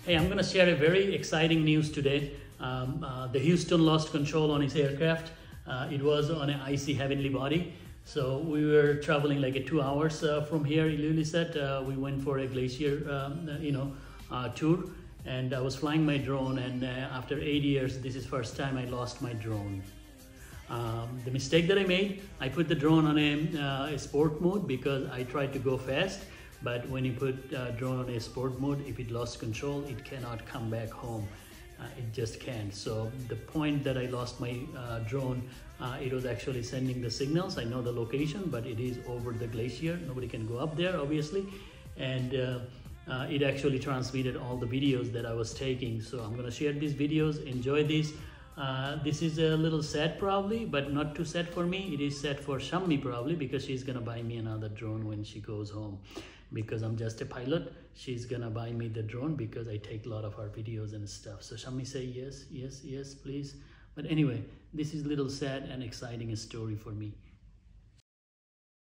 Hey, I'm gonna share a very exciting news today. The Houston lost control on his aircraft. It was on an icy heavenly body. So we were traveling like 2 hours from here, Ilulissat. We went for a glacier, tour, and I was flying my drone. And after 8 years, this is first time I lost my drone. The mistake that I made, I put the drone on a sport mode because I tried to go fast. But when you put drone on a sport mode, if it lost control, it cannot come back home. It just can't. So the point that I lost my drone, it was actually sending the signals. I know the location, but it is over the glacier. Nobody can go up there, obviously. And it actually transmitted all the videos that I was taking. So I'm gonna share these videos, enjoy these. This is a little sad probably, but not too sad for me. It is sad for Shammi probably, because she's gonna buy me another drone when she goes home. Because I'm just a pilot, she's gonna buy me the drone because I take a lot of her videos and stuff. So Shammi say yes, yes, yes, please. But anyway, this is a little sad and exciting story for me.